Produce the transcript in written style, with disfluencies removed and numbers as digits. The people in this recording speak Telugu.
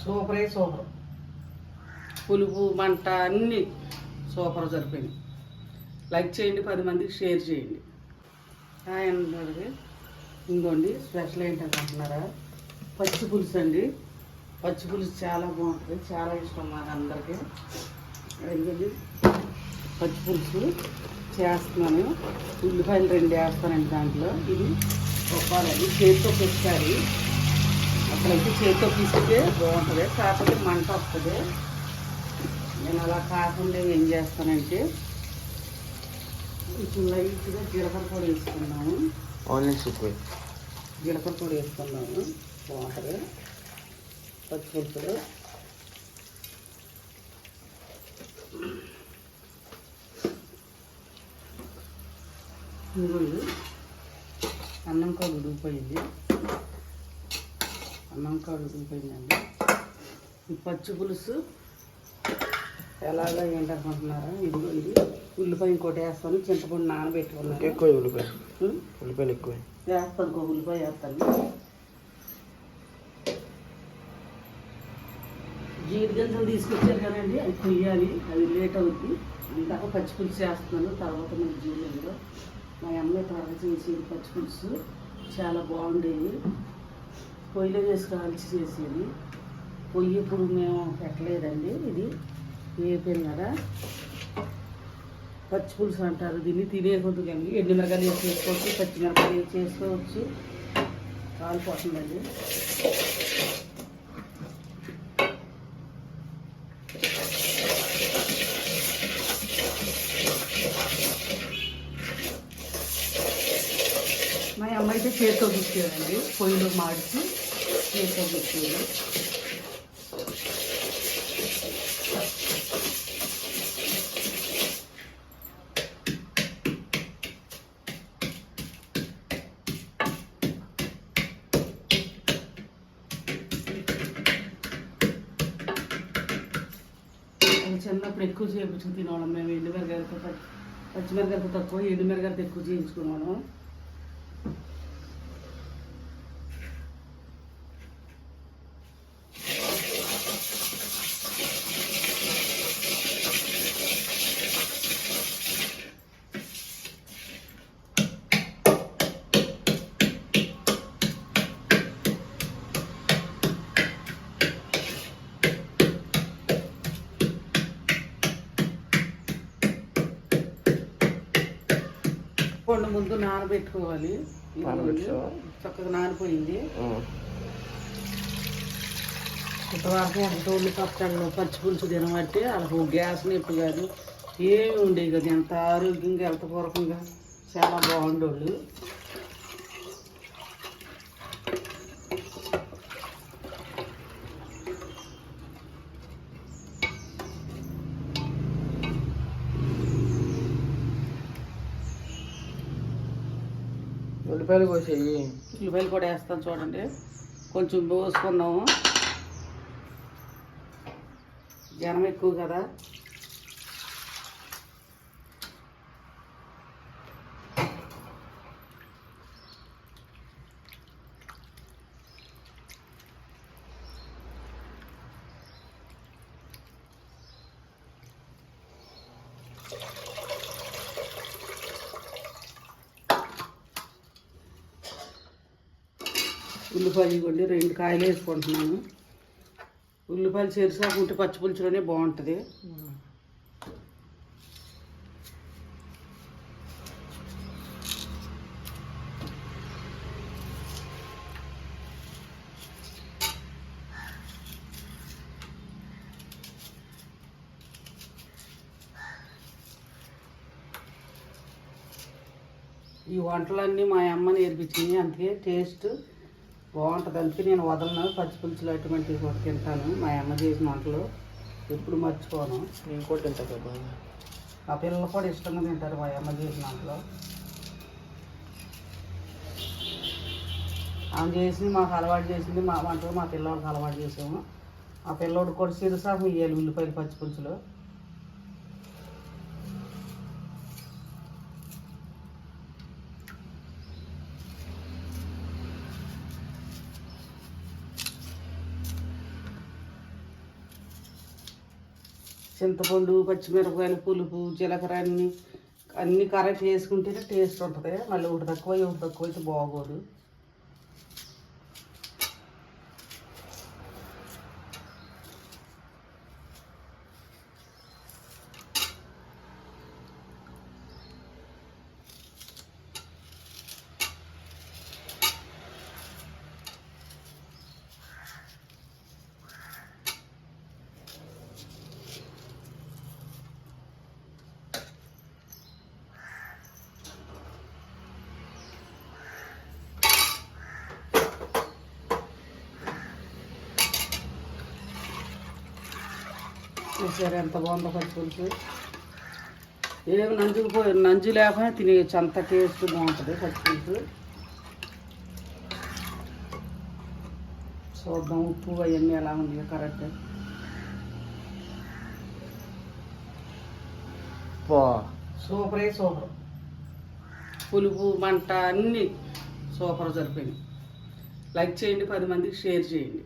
సూపరే సూపర్. పులుపు మంట అన్నీ సూపర్ సరిపోయినాయి. లైక్ చేయండి, 10 మందికి షేర్ చేయండి. హాయ్ అండి. ఇంకోండి స్పెషల్ ఏంటనుకుంటున్నారా? పచ్చి పులుసు అండి. పచ్చి పులుసు చాలా బాగుంటుంది, చాలా ఇష్టం మాకు అందరికీ. ఎందుకండి పచ్చి పులుసు చేస్తున్నాను. ఉల్లిపాయలు 2 వేస్తానండి దాంట్లో. ఇది ఒప్పాలండి, చేతితో పెట్టుకోవాలి. అసలైతే చేతితో పిసితే బాగుంటుంది, కాకపోతే మంట వస్తుంది. నేను అలా కాకుండా ఏం చేస్తానంటే కొంచెం లైట్గా జీలకర్ర పొడి వేసుకున్నాము. జీలకర్ర పొడి వేసుకున్నాము, బాగుంటుంది పచ్చి పులుసులో. ఇంకోండి అన్నం కాడు ఉడికిపోయింది. ఉడికిపోయిందండి. ఈ పచ్చి పులుసు ఎలాగా ఏంటనుకుంటున్నారా? ఇది ఉల్లిపాయ ఇంకోటి వేస్తాను, చింతపండు నానబెట్టుకున్నాను. ఎక్కువ ఉల్లిపాయలు ఎక్కువ వేస్తాను, ఇంకో ఉల్లిపాయ వేస్తాను. జీడి గింజలు తీసుకొచ్చారు కదండి, అవి కొయ్యాలి, అది లేట్ అవుతుంది. ఇందాక పచ్చి పులుసు వేస్తున్నాను, తర్వాత మనకి జీడిలో మా అమ్మాయి త్వరగా చేసేది పచ్చి పులుసు చాలా బాగుండేది. పొయ్యిలో వేసి కాల్చి చేసేది. పొయ్యి ఇప్పుడు మేము పెట్టలేదండి, ఇది వేపాను కదా. పచ్చి పులుసు అంటారు దీన్ని. తినే కొద్దిగా ఎండుమిరకాయలు వేసి చేసుకోవచ్చు, పచ్చిమిరకాయలు వేసి చేసుకోవచ్చు. కాలిపోతుందండి. మా అమ్మ అయితే చేతితో గుచ్చేదండి, పొయ్యిలో మాడిచి చేతితో గుచ్చేది. చిన్నప్పుడు ఎక్కువ చేయించుకుని తినేవాళ్ళం మేము. ఎండుమిరగాయలతో పచ్చిమిరకాయలతో తక్కువ, ఎండుమిరగాయలతో ఎక్కువ చేయించుకున్నాము. పండు ముందు నానబెట్టుకోవాలి. చక్కగా నానిపోయింది. ఇప్పటివరకు ఒకటోళ్ళు పచ్చళ్ళు పచ్చి పులుసు తినబట్టి వాళ్ళకు గ్యాస్ నొప్పి కాదు, ఏమి ఉండేవి కదా. ఎంత ఆరోగ్యంగా హెల్త్పూర్వకంగా చాలా బాగుండేవాళ్ళు. ఉల్లిపాయలు కోసేయి. ఉల్లిపాయలు కూడా వేస్తాను చూడండి. కొంచెం పోసుకున్నాము, జనం ఎక్కువ కదా. ఉల్లిపాయలు ఇవ్వండి, 2 కాయలు వేసుకుంటున్నాను. ఉల్లిపాయలు చేరుసాకుంటే పచ్చి పులుసులోనే బాగుంటుంది. ఈ వంటలన్నీ మా అమ్మ నేర్పించింది, అందుకే టేస్ట్ బాగుంటుంది. అందుకే నేను వదలను. పచ్చి పులుసులు అటువంటివి కూడా తింటాను. మా అమ్మ చేసిన వంటలు ఎప్పుడు మర్చిపోను. నేను కూడా తింటాను కదా. ఆ పిల్లలు కూడా ఇష్టంగా తింటారు మా అమ్మ చేసిన వంటలు. ఆమె చేసింది మాకు అలవాటు చేసింది, మా వంటలు మా పిల్లలకి అలవాటు చేసాము. ఆ పిల్లోడు కూడా సిరసాకు ఇవ్వాలి ఉల్లిపాయలు పచ్చి పులుసులో. చింతపండు పచ్చిమిరపకాయలు పులుపు జీలకర్ర అన్ని కరెక్ట్ వేసుకుంటేనే టేస్ట్ ఉంటుంది. మళ్ళీ ఒకటి తక్కువ అయితే బాగోదు. చూసారు ఎంత బాగుందో పచ్చి పులుసు. ఏమి నంజు లేకపోయినా తినేయచ్చు, అంత టేస్ట్ బాగుంటుంది పచ్చి పులుసు. చూద్దాం ఉప్పు అవన్నీ ఎలా ఉంది కరెక్ట్. సూపరే సూపర్. పులుపు మంట అన్నీ సూపర్ సరిపోయినాయి. లైక్ చేయండి, 10 మందికి షేర్ చేయండి.